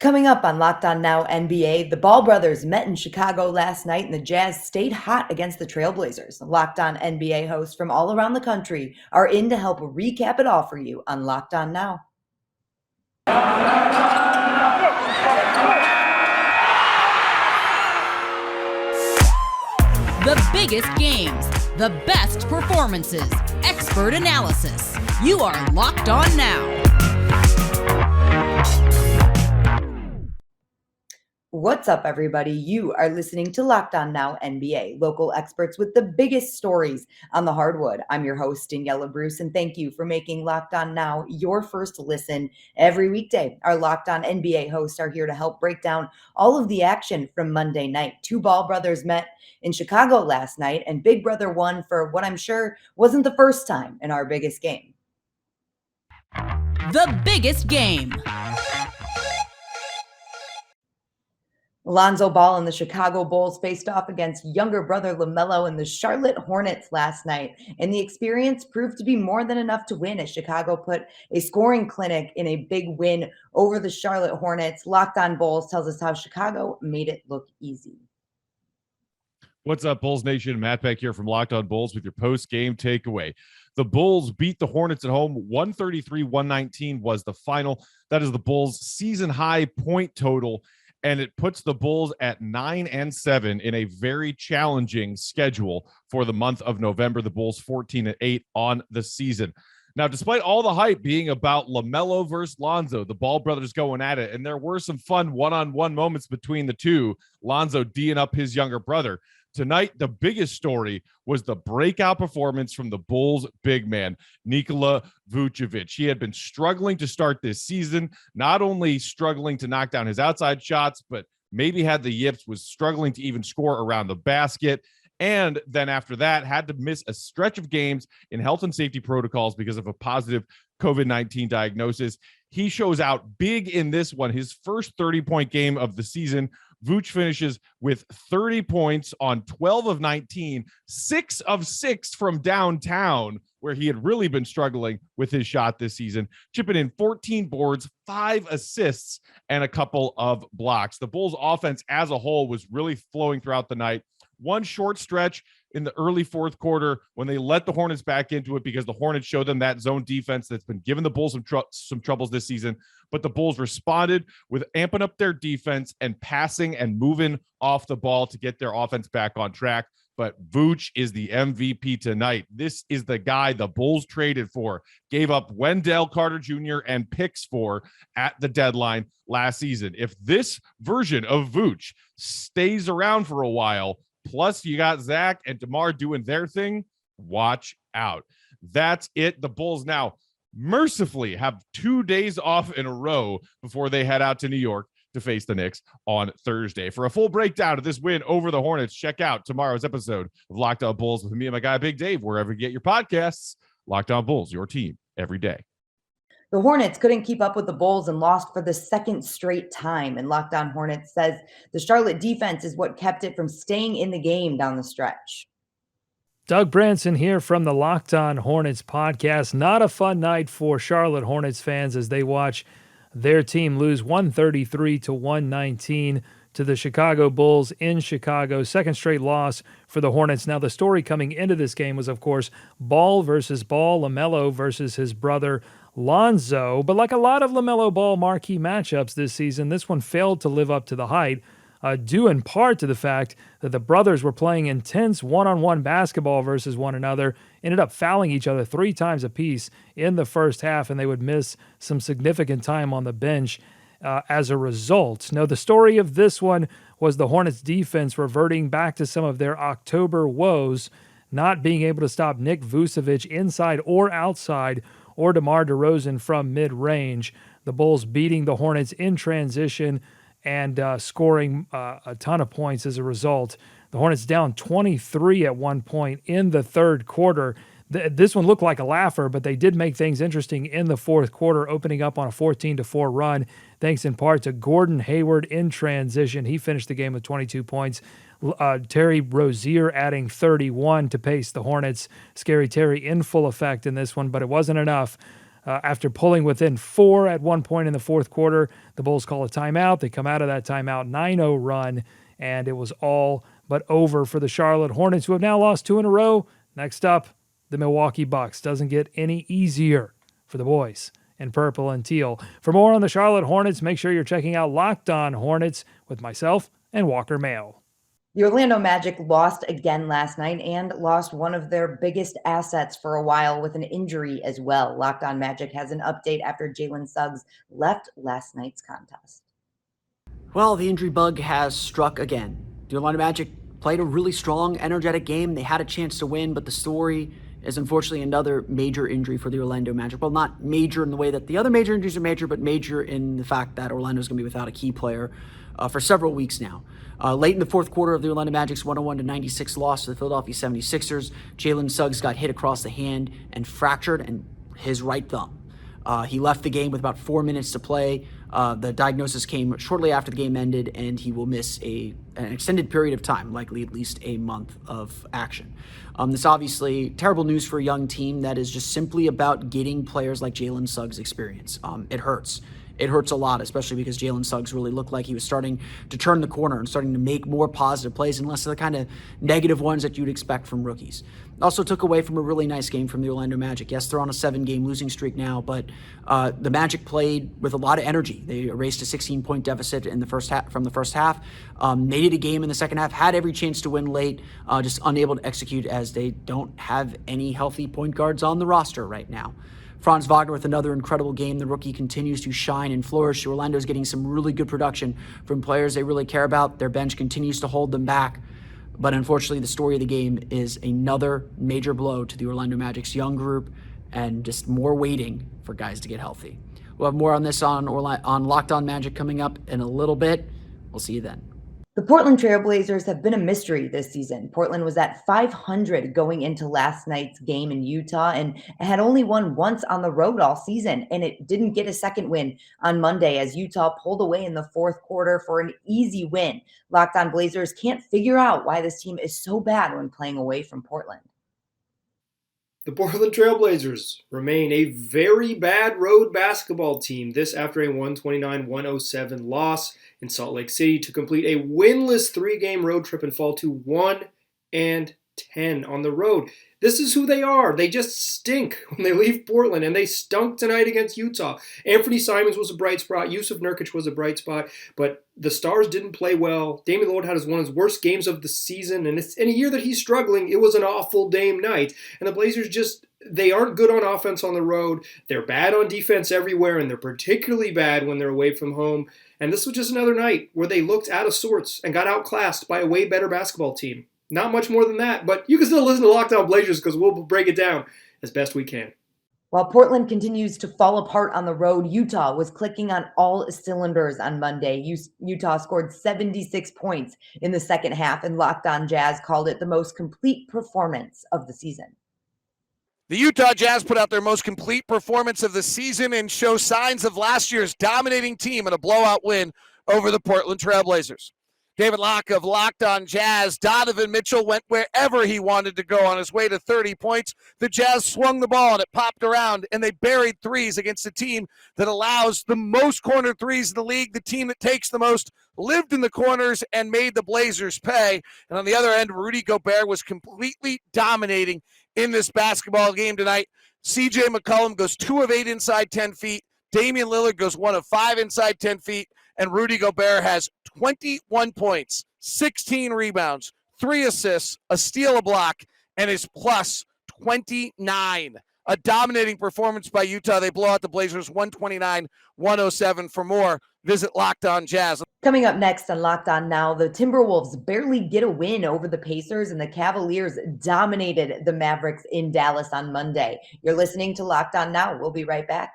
Coming up on Locked On Now NBA, the Ball brothers met in Chicago last night and the Jazz stayed hot against the Trailblazers. Locked On NBA hosts from all around the country are in to help recap it all for you on Locked On Now. The biggest games, the best performances, expert analysis. You are Locked On Now. What's up, everybody? You are listening to Locked On Now NBA, local experts with the biggest stories on the hardwood. I'm your host, Daniella Bruce, and thank you for making Locked On Now your first listen every weekday. Our Locked On NBA hosts are here to help break down all of the action from Monday night. Two Ball brothers met in Chicago last night, and Big Brother won for what I'm sure wasn't the first time in our biggest game. The biggest game. Lonzo Ball and the Chicago Bulls faced off against younger brother LaMelo and the Charlotte Hornets last night, and the experience proved to be more than enough to win as Chicago put a scoring clinic in a big win over the Charlotte Hornets. Locked On Bulls tells us how Chicago made it look easy. What's up, Bulls Nation? Matt Beck here from Locked On Bulls with your post-game takeaway. The Bulls beat the Hornets at home. 133-119 was the final. That is the Bulls' season-high point total, and it puts the Bulls at 9-7 in a very challenging schedule for the month of November. The Bulls 14-8 on the season. Now, despite all the hype being about LaMelo versus Lonzo, the Ball brothers going at it, and there were some fun one-on-one moments between the two, Lonzo D'ing up his younger brother. Tonight, the biggest story was the breakout performance from the Bulls' big man, Nikola Vucevic. He had been struggling to start this season, not only struggling to knock down his outside shots, but maybe had the yips, was struggling to even score around the basket. And then after that, had to miss a stretch of games in health and safety protocols because of a positive COVID-19 diagnosis. He shows out big in this one, his first 30-point game of the season. Vooch finishes with 30 points on 12 of 19, 6 of 6 from downtown, where he had really been struggling with his shot this season, chipping in 14 boards, 5 assists, and a couple of blocks. The Bulls offense as a whole was really flowing throughout the night. One short stretch in the early fourth quarter when they let the Hornets back into it because the Hornets showed them that zone defense that's been giving the Bulls some troubles this season. But the Bulls responded with amping up their defense and passing and moving off the ball to get their offense back on track. But Vooch is the MVP tonight. This is the guy the Bulls traded for, gave up Wendell Carter Jr. and picks for at the deadline last season. If this version of Vooch stays around for a while, plus you got Zach and DeMar doing their thing, watch out. That's it. The Bulls now mercifully have 2 days off in a row before they head out to New York to face the Knicks on Thursday. For a full breakdown of this win over the Hornets, check out tomorrow's episode of Locked On Bulls with me and my guy Big Dave, wherever you get your podcasts. Locked On Bulls, your team every day. The Hornets couldn't keep up with the Bulls and lost for the second straight time. And Locked On Hornets says the Charlotte defense is what kept it from staying in the game down the stretch. Doug Branson here from the Locked On Hornets podcast. Not a fun night for Charlotte Hornets fans as they watch their team lose 133-119 to the Chicago Bulls in Chicago. Second straight loss for the Hornets. Now, the story coming into this game was, of course, Ball versus Ball, LaMelo versus his brother Lonzo. But like a lot of LaMelo Ball marquee matchups this season, this one failed to live up to the hype. Due in part to the fact that the brothers were playing intense one-on-one basketball versus one another, ended up fouling each other 3 times apiece in the first half, and they would miss some significant time on the bench as a result. Now, the story of this one was the Hornets' defense reverting back to some of their October woes, not being able to stop Nick Vucevic inside or outside, or DeMar DeRozan from mid-range. The Bulls beating the Hornets in transition and scoring a ton of points as a result. The Hornets down 23 at one point in the third quarter. This one looked like a laugher, but they did make things interesting in the fourth quarter, opening up on a 14-4 run, thanks in part to Gordon Hayward in transition. He finished the game with 22 points. Terry Rozier adding 31 to pace the Hornets. Scary Terry in full effect in this one, but it wasn't enough. After pulling within 4 at one point in the fourth quarter, the Bulls call a timeout. They come out of that timeout, 9-0 run, and it was all but over for the Charlotte Hornets, who have now lost 2 in a row. Next up, the Milwaukee Bucks. Doesn't get any easier for the boys in purple and teal. For more on the Charlotte Hornets, make sure you're checking out Locked On Hornets with myself and Walker Mail. The Orlando Magic lost again last night and lost one of their biggest assets for a while with an injury as well. Locked On Magic has an update after Jalen Suggs left last night's contest. Well, the injury bug has struck again. The Orlando Magic played a really strong, energetic game. They had a chance to win, but the story is unfortunately another major injury for the Orlando Magic. Well, not major in the way that the other major injuries are major, but major in the fact that Orlando's going to be without a key player for several weeks now. Late in the fourth quarter of the Orlando Magic's 101-96 loss to the Philadelphia 76ers, Jalen Suggs got hit across the hand and fractured his right thumb. He left the game with about 4 minutes to play. The diagnosis came shortly after the game ended, and he will miss an extended period of time, likely at least a month of action. This obviously terrible news for a young team that is just simply about getting players like Jalen Suggs experience. It hurts. It hurts a lot, especially because Jalen Suggs really looked like he was starting to turn the corner and starting to make more positive plays and less of the kind of negative ones that you'd expect from rookies. Also took away from a really nice game from the Orlando Magic. Yes, they're on a 7-game losing streak now, but the Magic played with a lot of energy. They erased a 16-point deficit in the first half, from the first half, made it a game in the second half, had every chance to win late, just unable to execute as they don't have any healthy point guards on the roster right now. Franz Wagner with another incredible game. The rookie continues to shine and flourish. Orlando's getting some really good production from players they really care about. Their bench continues to hold them back. But unfortunately, the story of the game is another major blow to the Orlando Magic's young group and just more waiting for guys to get healthy. We'll have more on this on Locked On Magic coming up in a little bit. We'll see you then. The Portland Trail Blazers have been a mystery this season. Portland was at 500 going into last night's game in Utah and had only won once on the road all season, and it didn't get a second win on Monday as Utah pulled away in the fourth quarter for an easy win. Locked On Blazers can't figure out why this team is so bad when playing away from Portland. The Portland Trail Blazers remain a very bad road basketball team. This after a 129-107 loss in Salt Lake City to complete a winless 3-game road trip and fall to 1-10 on the road. This is who they are. They just stink when they leave Portland, and they stunk tonight against Utah. Anthony Simons was a bright spot. Yusuf Nurkic was a bright spot, but the Stars didn't play well. Damian Lillard had one of his worst games of the season, and it's in a year that he's struggling, it was an awful Dame night. And the Blazers they aren't good on offense on the road. They're bad on defense everywhere, and they're particularly bad when they're away from home. And this was just another night where they looked out of sorts and got outclassed by a way better basketball team. Not much more than that, but you can still listen to Locked On Blazers because we'll break it down as best we can. While Portland continues to fall apart on the road, Utah was clicking on all cylinders on Monday. Utah scored 76 points in the second half, and Locked On Jazz called it the most complete performance of the season. The Utah Jazz put out their most complete performance of the season and show signs of last year's dominating team in a blowout win over the Portland Trail Blazers. David Locke of Locked On Jazz. Donovan Mitchell went wherever he wanted to go on his way to 30 points. The Jazz swung the ball and it popped around, and they buried threes against a team that allows the most corner threes in the league. The team that takes the most lived in the corners and made the Blazers pay. And on the other end, Rudy Gobert was completely dominating in this basketball game tonight. CJ McCollum goes 2 of 8 inside 10 feet. Damian Lillard goes 1 of 5 inside 10 feet. And Rudy Gobert has 21 points, 16 rebounds, 3 assists, a steal, a block, and is plus 29. A dominating performance by Utah. They blow out the Blazers 129-107. For more, visit Locked On Jazz. Coming up next on Locked On Now, the Timberwolves barely get a win over the Pacers, and the Cavaliers dominated the Mavericks in Dallas on Monday. You're listening to Locked On Now. We'll be right back.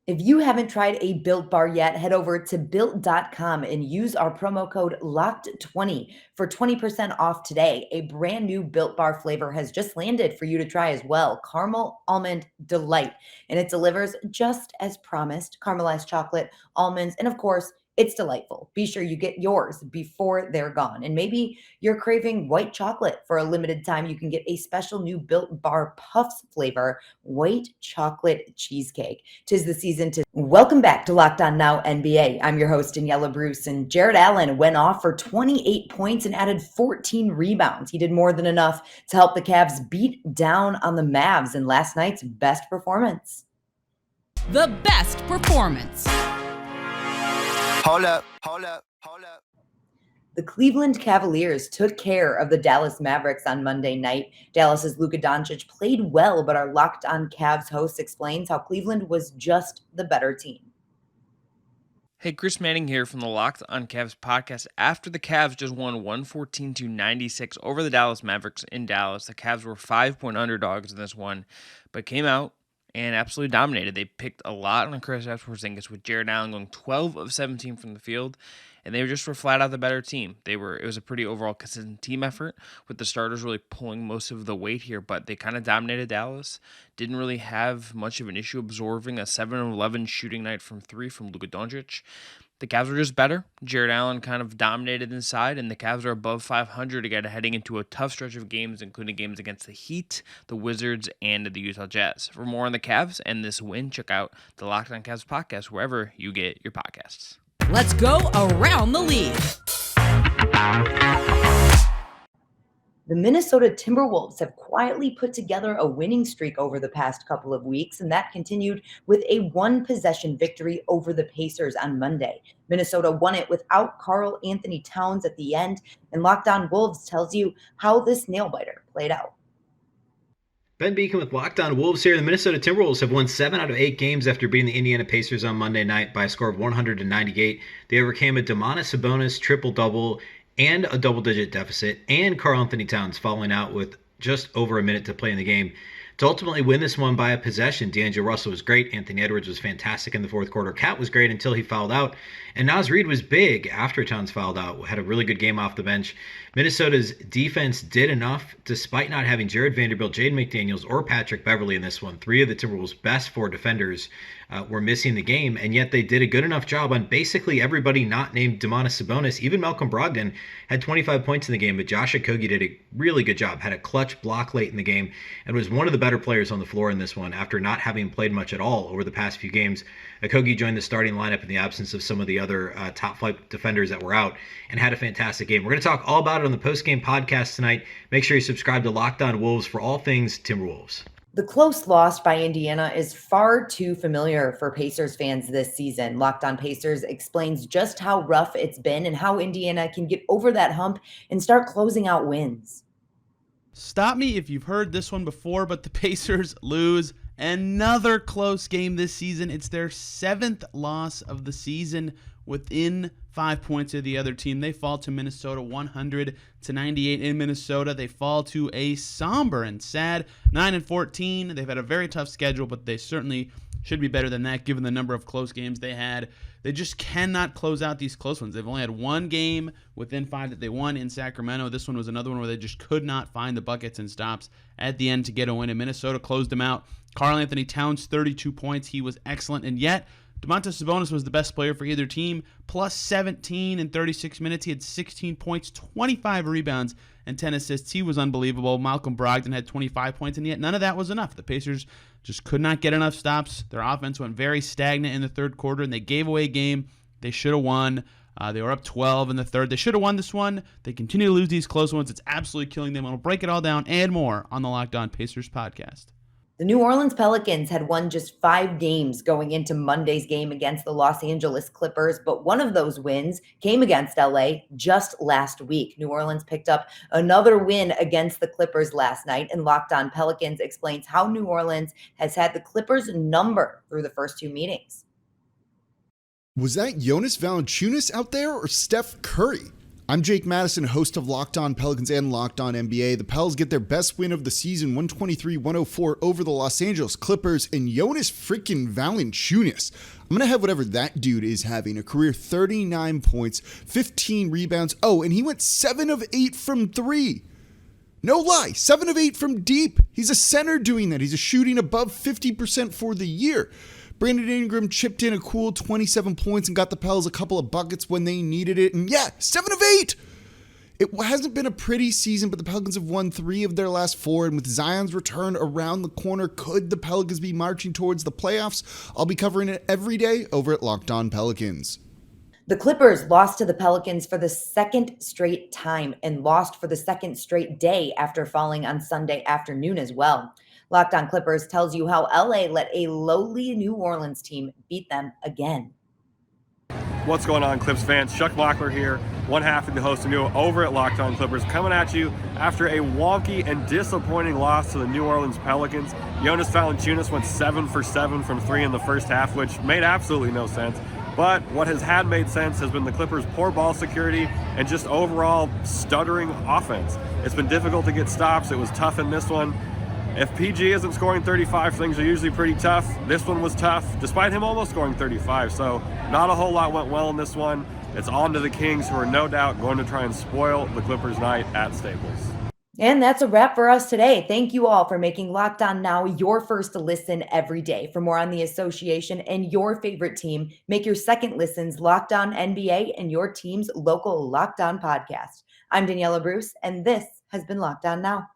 If you haven't tried a Built Bar yet, head over to Built.com and use our promo code LOCKED20 for 20% off today. A brand new Built Bar flavor has just landed for you to try as well. Caramel Almond Delight. And it delivers just as promised. Caramelized chocolate, almonds, and of course, It's delightful. Be sure you get yours before they're gone. And maybe you're craving white chocolate. For a limited time, you can get a special new Built Bar Puffs flavor, white chocolate cheesecake. 'Tis the season to welcome back to Locked On Now NBA. I'm your host, Daniella Bruce, and Jared Allen went off for 28 points and added 14 rebounds. He did more than enough to help the Cavs beat down on the Mavs in last night's best performance. The best performance. Hold up. The Cleveland Cavaliers took care of the Dallas Mavericks on Monday night. Dallas's Luka Doncic played well, but our Locked On Cavs host explains how Cleveland was just the better team. Hey, Chris Manning here from the Locked On Cavs podcast. After the Cavs just won 114-96 over the Dallas Mavericks in Dallas, the Cavs were 5-point underdogs in this one, but came out and absolutely dominated. They picked a lot on Kristaps Porzingis, with Jared Allen going 12 of 17 from the field, and they were flat out the better team. It was a pretty overall consistent team effort, with the starters really pulling most of the weight here, but they kind of dominated Dallas. Didn't really have much of an issue absorbing a 7 of 11 shooting night from three from Luka Doncic. The Cavs were just better. Jared Allen kind of dominated inside, and the Cavs are above 500 again, heading into a tough stretch of games, including games against the Heat, the Wizards, and the Utah Jazz. For more on the Cavs and this win, check out the Locked On Cavs podcast wherever you get your podcasts. Let's go around the league. The Minnesota Timberwolves have quietly put together a winning streak over the past couple of weeks, and that continued with a one-possession victory over the Pacers on Monday. Minnesota won it without Karl Anthony Towns at the end, and Locked On Wolves tells you how this nail-biter played out. Ben Beacon with Locked On Wolves here. The Minnesota Timberwolves have won 7 out of 8 games after beating the Indiana Pacers on Monday night by a score of 198. They overcame a Domantas Sabonis triple-double and a double-digit deficit, and Karl Anthony Towns falling out with just over a minute to play in the game to ultimately win this one by a possession. D'Angelo Russell was great. Anthony Edwards was fantastic in the fourth quarter. Cat was great until he fouled out. And Naz Reid was big after Towns fouled out. Had a really good game off the bench. Minnesota's defense did enough despite not having Jared Vanderbilt, Jaden McDaniels, or Patrick Beverly in this one. 3 of the Timberwolves' best 4 defenders were missing the game, and yet they did a good enough job on basically everybody not named Domantas Sabonis. Even Malcolm Brogdon had 25 points in the game, but Josh Okogie did a really good job, had a clutch block late in the game, and was one of the better players on the floor in this one after not having played much at all over the past few games. Okogie joined the starting lineup in the absence of some of the other top-flight defenders that were out and had a fantastic game. We're going to talk all about it on the post-game podcast tonight. Make sure you subscribe to Locked On Wolves for all things Timberwolves. The close loss by Indiana is far too familiar for Pacers fans this season. Locked On Pacers explains just how rough it's been and how Indiana can get over that hump and start closing out wins. Stop me if you've heard this one before, but the Pacers lose another close game this season. It's their 7th loss of the season within 5 points of the other team. They fall to Minnesota 100-98 in Minnesota. They fall to a somber and sad 9-14. They've had a very tough schedule, but they certainly should be better than that given the number of close games they had. They just cannot close out these close ones. They've only had one game within 5 that they won in Sacramento. This one was another one where they just could not find the buckets and stops at the end to get a win, and Minnesota closed them out. Karl Anthony Towns, 32 points. He was excellent, and yet Domantas Sabonis was the best player for either team, plus 17 in 36 minutes. He had 16 points, 25 rebounds, and 10 assists. He was unbelievable. Malcolm Brogdon had 25 points, and yet none of that was enough. The Pacers just could not get enough stops. Their offense went very stagnant in the third quarter, and they gave away a game they should have won. They were up 12 in the third. They should have won this one. They continue to lose these close ones. It's absolutely killing them. We'll break it all down and more on the Locked On Pacers podcast. The New Orleans Pelicans had won just 5 games going into Monday's game against the Los Angeles Clippers, but one of those wins came against LA just last week. New Orleans picked up another win against the Clippers last night, and Locked On Pelicans explains how New Orleans has had the Clippers' number through the first 2 meetings. Was that Jonas Valanciunas out there or Steph Curry? I'm Jake Madison, host of Locked On Pelicans and Locked On NBA. The Pels get their best win of the season, 123-104 over the Los Angeles Clippers, and Jonas freaking Valanciunas. I'm going to have whatever that dude is having, a career 39 points, 15 rebounds. Oh, and he went 7 of 8 from 3. No lie, 7 of 8 from deep. He's a center doing that. He's a shooting above 50% for the year. Brandon Ingram chipped in a cool 27 points and got the Pels a couple of buckets when they needed it. And yeah, 7 of 8! It hasn't been a pretty season, but the Pelicans have won 3 of their last 4, and with Zion's return around the corner, could the Pelicans be marching towards the playoffs? I'll be covering it every day over at Locked On Pelicans. The Clippers lost to the Pelicans for the second straight time and lost for the second straight day after falling on Sunday afternoon as well. Locked On Clippers tells you how LA let a lowly New Orleans team beat them again. What's going on, Clips fans? Chuck Mockler here, one half of the host of New over at Locked On Clippers, coming at you after a wonky and disappointing loss to the New Orleans Pelicans. Jonas Valanciunas went 7 for 7 from 3 in the first half, which made absolutely no sense. But what had made sense has been the Clippers' poor ball security and just overall stuttering offense. It's been difficult to get stops. It was tough in this one. If PG isn't scoring 35, things are usually pretty tough. This one was tough, despite him almost scoring 35. So not a whole lot went well in this one. It's on to the Kings, who are no doubt going to try and spoil the Clippers' night at Staples. And that's a wrap for us today. Thank you all for making Locked On Now your first listen every day. For more on the association and your favorite team, make your second listens Locked On NBA and your team's local Locked On podcast. I'm Daniella Bruce, and this has been Locked On Now.